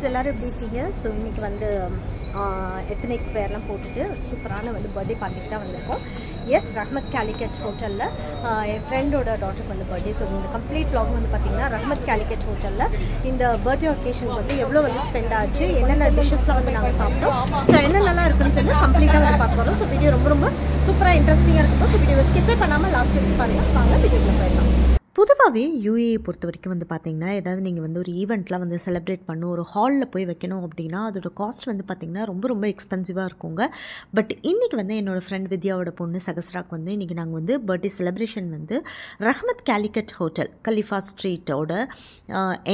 எல்லாரும் எப்படி இருக்கீங்க? ஸோ இன்றைக்கி வந்து எத்தனைக்கு பேர்லாம் போட்டுட்டு சூப்பரான வந்து பர்த்டே பார்ட்டிக்கு தான் வந்திருக்கோம். எஸ், ரஹ்மத் கேலிக்கட் ஹோட்டலில் என் ஃப்ரெண்டோட டாட்டருக்கு வந்து பர்த்டே. ஸோ இந்த கம்ப்ளீட் வ்ளாக் வந்து பார்த்திங்கன்னா ரஹ்மத் கேலிக்கட் ஹோட்டலில் இந்த பர்த்டே ஒகேஷனுக்கு வந்து எவ்வளோ வந்து ஸ்பெண்ட் ஆச்சு, என்னென்ன டிஷ்ஷஸ்லாம் வந்து நாங்கள் சாப்பிட்டோம், ஸோ என்னென்னலாம் இருக்குன்னு சொல்லி கம்ப்ளீட்டாக வந்து பார்க்க போகிறோம். ஸோ வீடியோ ரொம்ப ரொம்ப சூப்பராக இன்ட்ரெஸ்டிங்காக இருக்கும். ஸோ வீடியோவை ஸ்கிப்பே பண்ணாமல் லாஸ்ட் வரைக்கும் பாருங்கள். வாங்க வீடியோக்குள்ள போயிடலாம். பொதுவாகவே யூஏஇ பொறுத்த வரைக்கும் வந்து பார்த்திங்கன்னா, ஏதாவது நீங்கள் வந்து ஒரு ஈவெண்ட்லாம் வந்து செலிப்ரேட் பண்ணணும், ஒரு ஹாலில் போய் வைக்கணும் அப்படின்னா அதோட காஸ்ட் வந்து பார்த்திங்கன்னா ரொம்ப ரொம்ப எக்ஸ்பென்சிவாக இருக்குங்க. பட் இன்றைக்கி வந்து என்னோடய ஃப்ரெண்ட் வித்யாவோட பொண்ணு சகஸ்ராக்கு வந்து இன்றைக்கி நாங்கள் வந்து பர்த்டே செலிப்ரேஷன் வந்து ரஹ்மத் கேலிக்கட் ஹோட்டல் கலிஃபா ஸ்ட்ரீட்டோட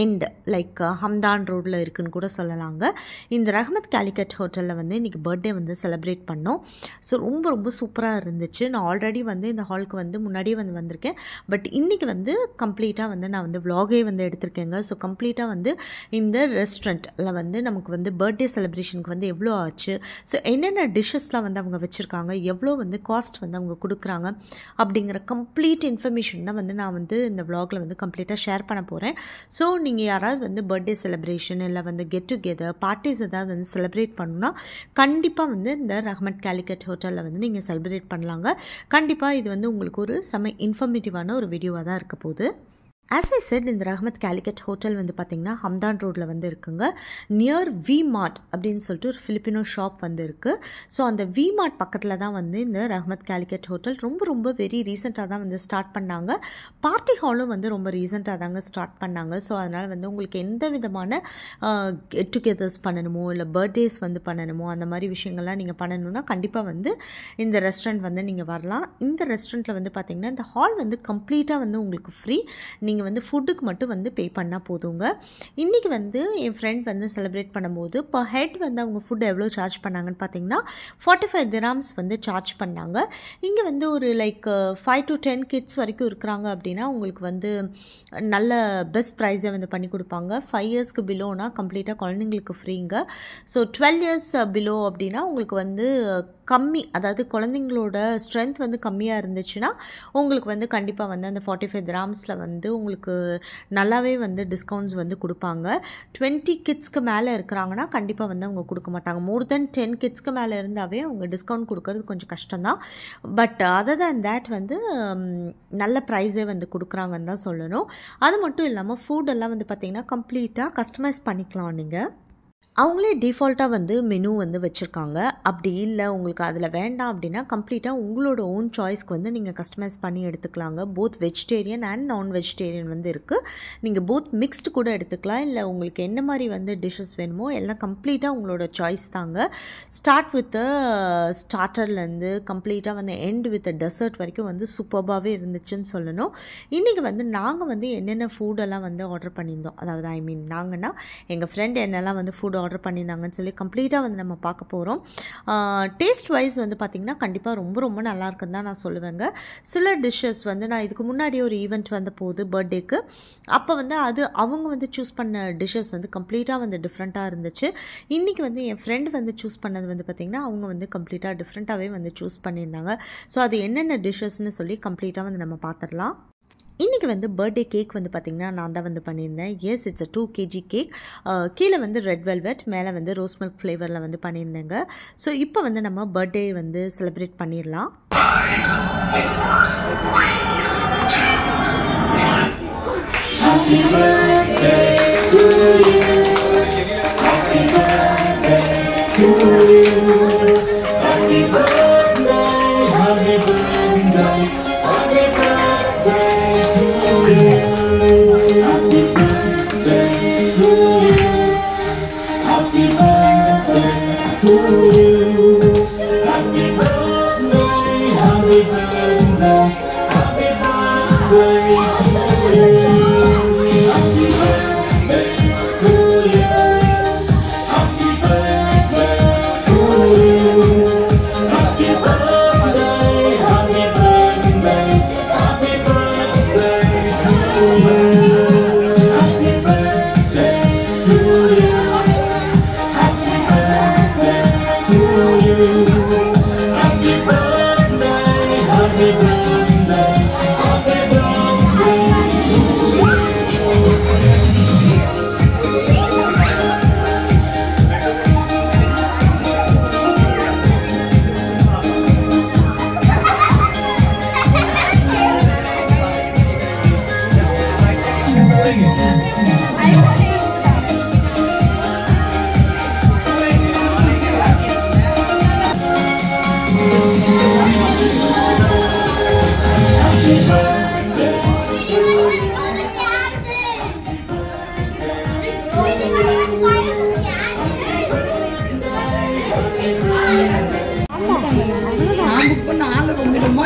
எண்ட் லைக் ஹம்தான் ரோடில் இருக்குதுன்னு கூட சொல்லலாங்க. இந்த ரஹ்மத் கேலிக்கட் ஹோட்டலில் வந்து இன்றைக்கி பர்த்டே வந்து செலிப்ரேட் பண்ணோம். ஸோ ரொம்ப ரொம்ப சூப்பராக இருந்துச்சு. நான் ஆல்ரெடி வந்து இந்த ஹாலுக்கு வந்து முன்னாடியே வந்து வந்திருக்கேன். பட் இன்றைக்கி வந்து கம்ப்ளீட்டாக வந்து நான் வந்து vlog-ஏ வந்து எடுத்திருக்கேங்க. ஸோ கம்ப்ளீட்டாக வந்து இந்த ரெஸ்டாரண்ட்டில் வந்து நமக்கு வந்து பர்த்டே செலிப்ரேஷனுக்கு வந்து எவ்வளோ ஆச்சு, ஸோ என்னென்ன டிஷ்ஷஸ்லாம் வந்து அவங்க வச்சுருக்காங்க, எவ்வளோ வந்து காஸ்ட் வந்து அவங்க கொடுக்குறாங்க அப்படிங்கிற கம்ப்ளீட் இன்ஃபர்மேஷன் தான் வந்து நான் வந்து இந்த vlog-ல வந்து கம்ப்ளீட்டாக ஷேர் பண்ண போகிறேன். ஸோ நீங்கள் யாராவது வந்து பர்த்டே செலிப்ரேஷன் இல்லை வந்து கெட் டுகெதர் பார்ட்டிஸ் ஏதாவது வந்து செலிப்ரேட் பண்ணணும்னா கண்டிப்பாக வந்து இந்த ரஹ்மத் கேலிக்கட் ஹோட்டலில் வந்து நீங்கள் செலிப்ரேட் பண்ணலாங்க. கண்டிப்பாக இது வந்து உங்களுக்கு ஒரு செம இன்ஃபர்மேட்டிவான ஒரு வீடியோவாக தான் இருக்க போகுது. ஆஸ் ஐ செட், இந்த ரஹ்மத் கேலிக்கட் ஹோட்டல் வந்து பார்த்திங்கன்னா ஹம்தான் ரோட்டில் வந்து இருக்குங்க. நியர் வி மார்ட் அப்படின்னு சொல்லிட்டு ஒரு ஃபிலிப்பினோ ஷாப் வந்து இருக்குது. ஸோ அந்த வி மார்ட் பக்கத்தில் தான் வந்து இந்த ரஹ்மத் கேலிக்கட் ஹோட்டல் ரொம்ப ரொம்ப வெரி ரீசெண்டாக தான் வந்து ஸ்டார்ட் பண்ணாங்க. பார்ட்டி ஹாலும் வந்து ரொம்ப ரீசெண்டாக தாங்க ஸ்டார்ட் பண்ணாங்க. ஸோ அதனால் வந்து உங்களுக்கு எந்த விதமான கெட் டுகெதர்ஸ் பண்ணணுமோ இல்லை பர்த்டேஸ் வந்து பண்ணணுமோ அந்த மாதிரி விஷயங்கள்லாம் நீங்கள் பண்ணணுன்னா கண்டிப்பாக வந்து இந்த ரெஸ்டாரண்ட் வந்து நீங்கள் வரலாம். இந்த ரெஸ்டாரண்ட்டில் வந்து பார்த்திங்கன்னா இந்த ஹால் வந்து கம்ப்ளீட்டாக வந்து உங்களுக்கு ஃப்ரீ. நீங்கள் வந்து ஃபுட்டுக்கு மட்டும் வந்து பே பண்ணால் போதுங்க. இன்றைக்கி வந்து என் ஃப்ரெண்ட் வந்து செலிப்ரேட் பண்ணும்போது பர் ஹெட் வந்து அவங்க ஃபுட் எவ்வளோ சார்ஜ் பண்ணாங்கன்னு பார்த்தீங்கன்னா 45 dirhams வந்து சார்ஜ் பண்ணாங்க. இங்கே வந்து ஒரு லைக் 5 to 10 கிட்ஸ் வரைக்கும் இருக்கிறாங்க அப்படின்னா உங்களுக்கு வந்து நல்ல பெஸ்ட் ப்ரைஸை வந்து பண்ணி கொடுப்பாங்க. 5 yearsக்கு பிலோனா கம்ப்ளீட்டாக குழந்தைங்களுக்கு ஃப்ரீங்க. ஸோ 12 years பிலோ அப்படின்னா உங்களுக்கு வந்து கம்மி, அதாவது குழந்தைங்களோட ஸ்ட்ரென்த் வந்து கம்மியாக இருந்துச்சுன்னா உங்களுக்கு வந்து கண்டிப்பாக வந்து அந்த 45 dirhamsல வந்து உங்களுக்கு நல்லாவே வந்து டிஸ்கவுண்ட்ஸ் வந்து கொடுப்பாங்க. 20 கிட்ஸ்க்கு மேலே இருக்கிறாங்கன்னா கண்டிப்பாக வந்து அவங்க கொடுக்க மாட்டாங்க. மோர் தென் 10 கிட்ஸ்க்கு மேலே இருந்தாவே அவங்க டிஸ்கவுண்ட் கொடுக்கறது கொஞ்சம் கஷ்டம்தான். பட் அதர் தேன் தேட் வந்து நல்ல ப்ரைஸே வந்து கொடுக்குறாங்கன்னு தான் சொல்லணும். அது மட்டும் இல்லாமல் ஃபுட்டெல்லாம் வந்து பார்த்திங்கன்னா கம்ப்ளீட்டாக கஸ்டமைஸ் பண்ணிக்கலாம். நீங்கள் அவங்களே டிஃபால்ட்டாக வந்து மெனு வந்து வச்சுருக்காங்க. அப்படி இல்லை உங்களுக்கு அதில் வேண்டாம் அப்படின்னா கம்ப்ளீட்டாக உங்களோட ஓன் சாய்ஸ்க்கு வந்து நீங்கள் கஸ்டமைஸ் பண்ணி எடுத்துக்கலாங்க. போத் வெஜிடேரியன் அண்ட் நான் வெஜிடேரியன் வந்து இருக்குது. நீங்கள் போத் மிக்ஸ்டு கூட எடுத்துக்கலாம். இல்லை உங்களுக்கு என்ன மாதிரி வந்து டிஷ்ஷஸ் வேணுமோ எல்லாம் கம்ப்ளீட்டாக உங்களோட சாய்ஸ் தாங்க. ஸ்டார்ட் வித் ஸ்டார்டர்லேருந்து கம்ப்ளீட்டாக வந்து எண்ட் வித் டெசர்ட் வரைக்கும் வந்து சூப்பர்பாகவே இருந்துச்சுன்னு சொல்லணும். இன்றைக்கி வந்து நாங்கள் வந்து என்னென்ன ஃபுட்டெல்லாம் வந்து ஆர்டர் பண்ணியிருந்தோம், அதாவது ஐ மீன் நாங்கன்னா எங்கள் ஃப்ரெண்ட் என்னெல்லாம் வந்து ஃபுட் ஆர்டர் பண்ணியிருந்தாங்கன்னு சொல்லி கம்ப்ளீட்டாக வந்து நம்ம பார்க்க போகிறோம். டேஸ்ட் வைஸ் வந்து பார்த்திங்கன்னா கண்டிப்பாக ரொம்ப ரொம்ப நல்லா இருக்குன்னு தான் நான் சொல்லுவேங்க. சில டிஷ்ஷஸ் வந்து நான் இதுக்கு முன்னாடி ஒரு ஈவெண்ட் வந்த போது பர்த்டேக்கு அப்போ வந்து அவங்க வந்து சூஸ் பண்ண டிஷ்ஷஸ் வந்து கம்ப்ளீட்டாக வந்து டிஃப்ரெண்ட்டாக இருந்துச்சு. இன்றைக்கி வந்து என் ஃப்ரெண்ட் வந்து சூஸ் பண்ணது வந்து பார்த்திங்கன்னா அவங்க வந்து கம்ப்ளீட்டாக டிஃப்ரெண்ட்டாகவே வந்து சூஸ் பண்ணியிருந்தாங்க. ஸோ அது என்னென்ன டிஷ்ஷஸ்ன்னு சொல்லி கம்ப்ளீட்டாக வந்து நம்ம பார்த்துடலாம். இன்றைக்கி வந்து பர்த்டே கேக் வந்து பார்த்திங்கன்னா நான் தான் வந்து பண்ணியிருந்தேன். Yes, it's 2 kg cake. கீழே வந்து ரெட் வெல்வெட், மேலே வந்து ரோஸ் மில்க் ஃப்ளேவரில் வந்து பண்ணியிருந்தேங்க. ஸோ இப்போ வந்து நம்ம பர்த்டே வந்து செலிப்ரேட் பண்ணிடலாம். Happy birthday to you. Happy birthday to you. Happy birthday, happy birthday, happy birthday to you. Happy birthday to you. Happy birthday to you. Happy birthday, happy birthday, happy birthday to you. Happy birthday to you.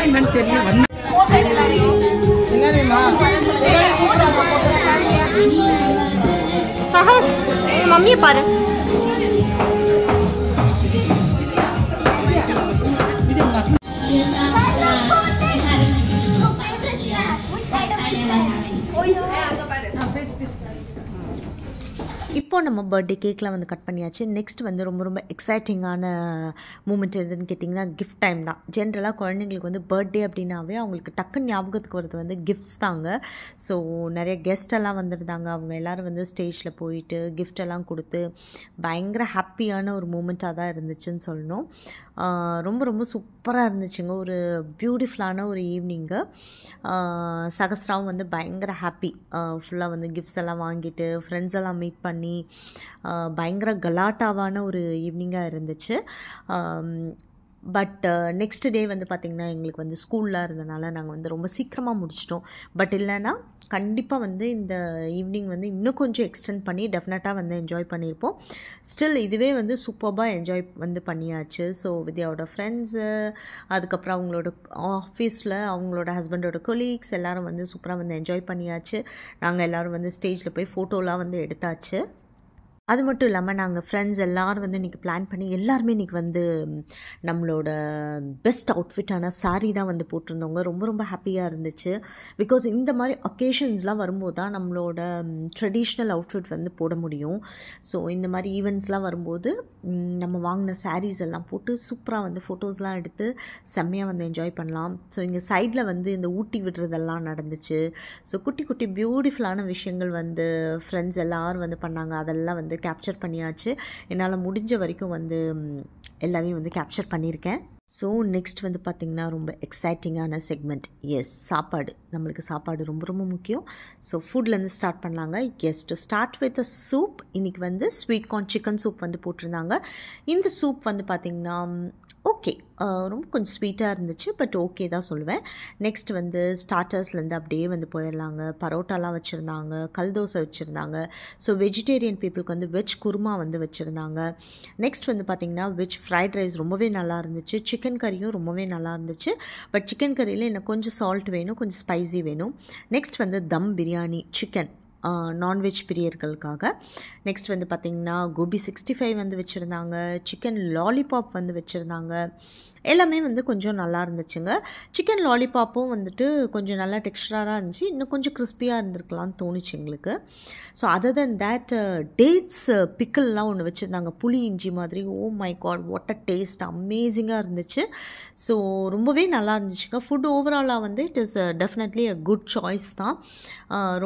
என்னன்னு தெரியல வந்து சஹஸ் மம்மியை பாரு. இப்போ நம்ம birthday கேக்லாம் வந்து cut பண்ணியாச்சு. Next வந்து ரொம்ப ரொம்ப எக்ஸைட்டிங்கான மூமெண்ட் எதுன்னு கேட்டிங்கன்னா கிஃப்ட் டைம் தான். ஜென்ரலாக குழந்தைங்களுக்கு வந்து பர்த்டே அப்படின்னாவே அவங்களுக்கு டக்குன்னு ஞாபகத்துக்கு வரது வந்து கிஃப்ட்ஸ் தாங்க. ஸோ நிறைய கெஸ்டெல்லாம் வந்திருந்தாங்க. அவங்க எல்லோரும் வந்து ஸ்டேஜில் போயிட்டு கிஃப்டெல்லாம் கொடுத்து பயங்கர ஹாப்பியான ஒரு மூமெண்ட்டாக தான் இருந்துச்சுன்னு சொல்லணும். ரொம்ப ரொம்ப சூப்பராக இருந்துச்சுங்க. ஒரு பியூட்டிஃபுல்லான ஒரு ஈவினிங்கு. சகஸ்ராவும் வந்து பயங்கர ஹாப்பி. ஃபுல்லாக வந்து கிஃப்ட்ஸ் எல்லாம் வாங்கிட்டு ஃப்ரெண்ட்ஸ் எல்லாம் மீட் பண்ணி பயங்கர கலாட்டாவான ஒரு ஈவினிங்காக இருந்துச்சு. பட் நெக்ஸ்ட் டே வந்து பார்த்திங்கன்னா எங்களுக்கு வந்து ஸ்கூலில் இருந்தனால நாங்கள் வந்து ரொம்ப சீக்கிரமாக முடிச்சிட்டோம். பட் இல்லைன்னா கண்டிப்பாக வந்து இந்த ஈவினிங் வந்து இன்னும் கொஞ்சம் எக்ஸ்டெண்ட் பண்ணி டெஃபினட்டாக வந்து என்ஜாய் பண்ணியிருப்போம். ஸ்டில் இதுவே வந்து சூப்பராக என்ஜாய் வந்து பண்ணியாச்சு. ஸோ வித்யாவோட ஃப்ரெண்ட்ஸு, அதுக்கப்புறம் அவங்களோட ஆஃபீஸில் அவங்களோட ஹஸ்பண்டோட கொலீக்ஸ் எல்லோரும் வந்து சூப்பராக வந்து என்ஜாய் பண்ணியாச்சு. நாங்கள் எல்லோரும் வந்து ஸ்டேஜில் போய் ஃபோட்டோலாம் வந்து எடுத்தாச்சு. அது மட்டும் இல்லாமல் நாங்கள் ஃப்ரெண்ட்ஸ் எல்லோரும் வந்து இன்றைக்கி பிளான் பண்ணி எல்லாருமே இன்றைக்கி வந்து நம்மளோட பெஸ்ட் அவுட்ஃபிட்டான சாரீ தான் வந்து போட்டிருந்தவங்க. ரொம்ப ரொம்ப ஹாப்பியாக இருந்துச்சு. பிகாஸ் இந்த மாதிரி ஒகேஷன்ஸ்லாம் வரும்போது தான் நம்மளோட ட்ரெடிஷ்னல் அவுட்ஃபிட் வந்து போட முடியும். ஸோ இந்த மாதிரி ஈவெண்ட்ஸ்லாம் வரும்போது நம்ம வாங்கின சாரீஸ் எல்லாம் போட்டு சூப்பராக வந்து ஃபோட்டோஸ்லாம் எடுத்து செம்மையாக வந்து என்ஜாய் பண்ணலாம். ஸோ இங்கே சைடில் வந்து இந்த ஊட்டி விடுறதெல்லாம் நடந்துச்சு. ஸோ குட்டி குட்டி பியூட்டிஃபுல்லான விஷயங்கள் வந்து ஃப்ரெண்ட்ஸ் எல்லோரும் வந்து பண்ணாங்க. அதெல்லாம் வந்து கேப்சர் பண்ணியாச்சு. என்னால் முடிஞ்ச வரைக்கும் வந்து எல்லாரையும் வந்து கேப்சர் பண்ணியிருக்கேன். ஸோ நெக்ஸ்ட் வந்து பார்த்திங்கன்னா ரொம்ப எக்ஸைட்டிங்கான செக்மெண்ட். எஸ், சாப்பாடு. நம்மளுக்கு சாப்பாடு ரொம்ப ரொம்ப முக்கியம். ஸோ ஃபுட்லேருந்து ஸ்டார்ட் பண்ணலாங்க. Yes, to start with soup. இன்றைக்கி வந்து ஸ்வீட் கார்ன் சிக்கன் சூப் வந்து போட்டிருந்தாங்க. இந்த சூப் வந்து பார்த்திங்கன்னா ஓகே, ரொம்ப கொஞ்சம் ஸ்வீட்டாக இருந்துச்சு. பட் ஓகே தான் சொல்லுவேன். நெக்ஸ்ட் வந்து ஸ்டார்டர்ஸ்லேருந்து அப்படியே வந்து போயிடலாங்க. பரோட்டாலாம் வச்சுருந்தாங்க, கல் தோசை வச்சுருந்தாங்க. ஸோ வெஜிடேரியன் பீப்புளுக்கு வந்து வெஜ் குருமா வந்து வச்சுருந்தாங்க. நெக்ஸ்ட் வந்து பார்த்திங்கன்னா வெஜ் ஃப்ரைட் ரைஸ் ரொம்பவே நல்லா இருந்துச்சு. சிக்கன் கறியும் ரொம்பவே நல்லா இருந்துச்சு. பட் சிக்கன் கறியில் எனக்கு கொஞ்சம் சால்ட் வேணும், கொஞ்சம் ஸ்பைசி வேணும். நெக்ஸ்ட் வந்து தம் பிரியாணி சிக்கன் நான்வெஜ் பிரியர்களுக்காக. நெக்ஸ்ட் வந்து பார்த்திங்கன்னா கோபி 65 வந்து வச்சுருந்தாங்க. சிக்கன் லாலிபாப் வந்து வச்சுருந்தாங்க. எல்லாமே வந்து கொஞ்சம் நல்லா இருந்துச்சுங்க. சிக்கன் லாலிபாப்பும் வந்துட்டு கொஞ்சம் நல்லா டெக்ஸ்டராக இருந்துச்சு. இன்னும் கொஞ்சம் கிறிஸ்பியாக இருந்திருக்கலாம்னு தோணுச்சு எங்களுக்கு. So other then that dates பிக்கிள்லாம் ஒன்று வச்சுருந்தாங்க, புளி இஞ்சி மாதிரி. Oh my God, what a taste, அமேசிங்காக இருந்துச்சு. ஸோ ரொம்பவே நல்லா இருந்துச்சுங்க. ஃபுட் ஓவராலாக வந்து it is definitely a good choice தான்.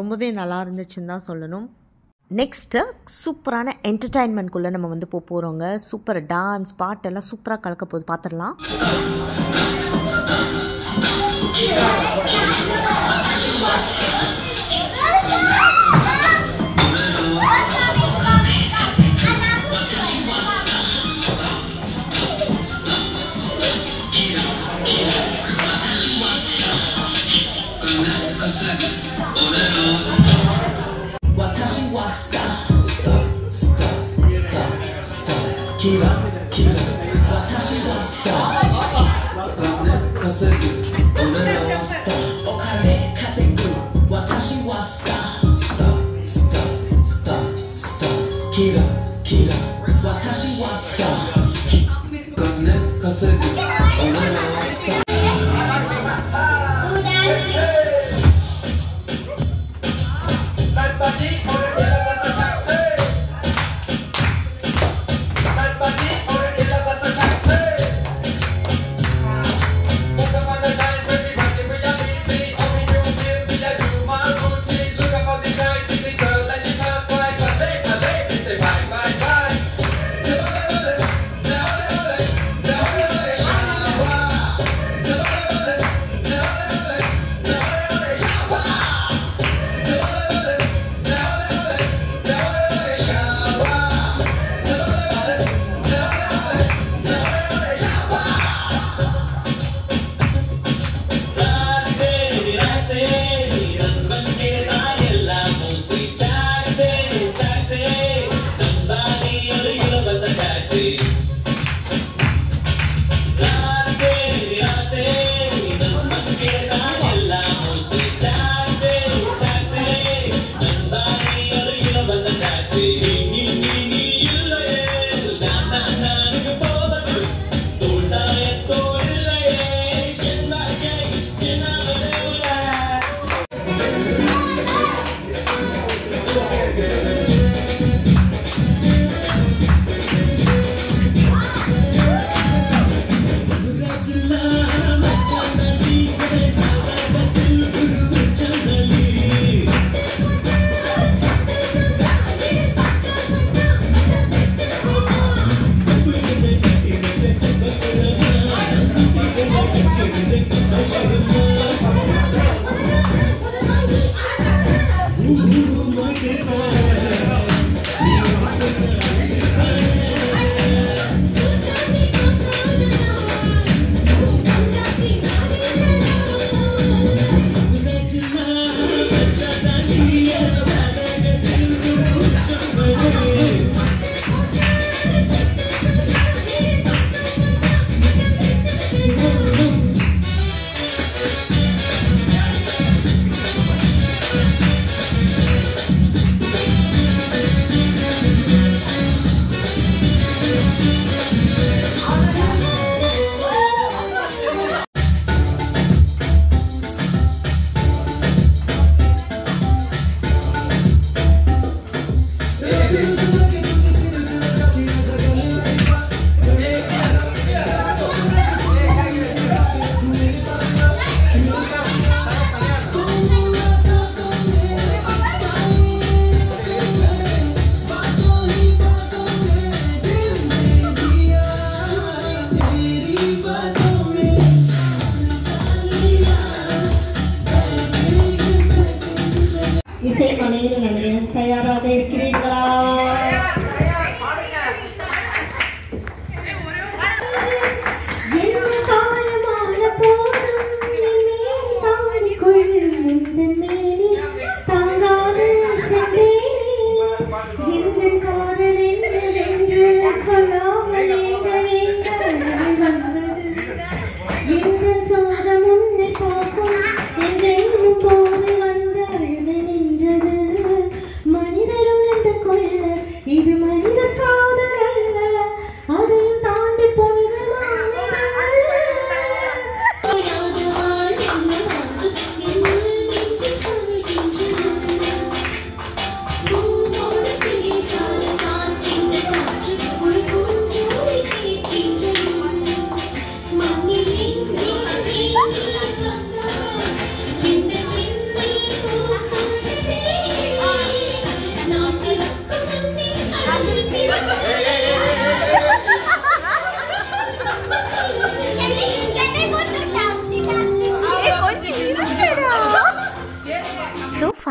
ரொம்பவே நல்லா இருந்துச்சுன்னு தான் சொல்லணும். நெக்ஸ்ட்டு சூப்பரான என்டர்டைன்மெண்ட்குள்ளே நம்ம வந்து போகிறோங்க. சூப்பர் டான்ஸ் பாட்டெல்லாம் சூப்பராக கலக்க போது, பார்த்துடலாம்.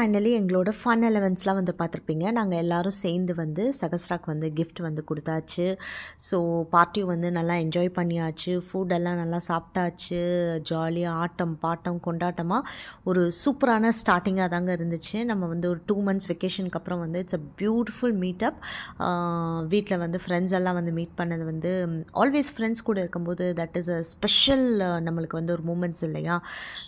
ஃபைனலி எங்களோட ஃபன் எலமெண்ட்ஸ்லாம் வந்து பார்த்துருப்பீங்க. நாங்கள் எல்லோரும் சேர்ந்து வந்து சகஸ்ராக்கு வந்து கிஃப்ட் வந்து கொடுத்தாச்சு. ஸோ பார்ட்டியும் வந்து நல்லா என்ஜாய் பண்ணியாச்சு. ஃபுட்டெல்லாம் நல்லா சாப்பிட்டாச்சு. ஜாலியாக ஆட்டம் பாட்டம் கொண்டாட்டமாக ஒரு சூப்பரான ஸ்டார்டிங்காக தாங்க இருந்துச்சு. நம்ம வந்து ஒரு 2 months வெக்கேஷனுக்கு அப்புறம் வந்து இட்ஸ் அ பியூட்டிஃபுல் மீட்டப். வீட்டில் வந்து ஃப்ரெண்ட்ஸ் எல்லாம் வந்து மீட் பண்ணது வந்து ஆல்வேஸ் ஃப்ரெண்ட்ஸ் கூட இருக்கும்போது தட் இஸ் அ ஸ்பெஷல் நம்மளுக்கு வந்து ஒரு மூமெண்ட்ஸ் இல்லையா.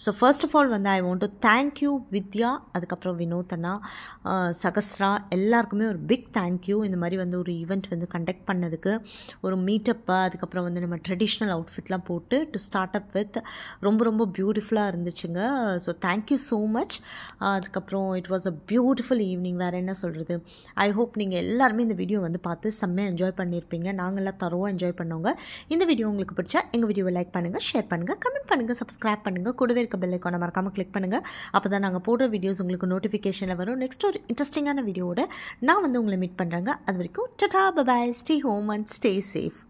ஸோ ஃபர்ஸ்ட் ஆஃப் ஆல் வந்து ஐ வாண்ட் டு தேங்க்யூ வித்யா, அதுக்கப்புறம் வினோத் அண்ணா, சகஸ்ரா எல்லாருக்குமே ஒரு பிக் தேங்க்யூ. இந்த மாதிரி வந்து ஒரு ஈவெண்ட் வந்து கண்டக்ட் பண்ணதுக்கு, ஒரு மீட்டப்பை அதுக்கப்புறம் வந்து நம்ம ட்ரெடிஷ்னல் அவுட்ஃபிட்லாம் போட்டு டு ஸ்டார்ட் அப் வித் ரொம்ப ரொம்ப பியூட்டிஃபுல்லாக இருந்துச்சுங்க. So thank you so much. அதுக்கப்புறம் it was a beautiful evening. வேறு என்ன சொல்கிறது. ஐ ஹோப் நீங்கள் எல்லாருமே இந்த வீடியோ வந்து பார்த்து செம்மையாக என்ஜாய் பண்ணியிருப்பீங்க. நாங்கள்லாம் தரோவாக என்ஜாய் பண்ணவங்க. இந்த வீடியோ உங்களுக்கு பிடிச்சா எங்கள் வீடியோவை லைக் பண்ணுங்கள், ஷேர் பண்ணுங்கள், கமெண்ட் பண்ணுங்கள், சப்ஸ்கிரைப் பண்ணுங்கள், கூடவே இருக்க பெல் ஐக்கானை மறக்காமல் கிளிக் பண்ணுங்கள். அப்போ தான் நாங்கள் போடுற வீடியோஸ் உங்களுக்கு நோட்டிஃபிகேஷனில் வரும். நெக்ஸ்ட் ஒரு இன்ட்ரெஸ்டிங்கான வீடியோவோட நான் வந்து உங்களை மீட் பண்ணுறேங்க. அது வரைக்கும் tata, bye, stay home and stay safe.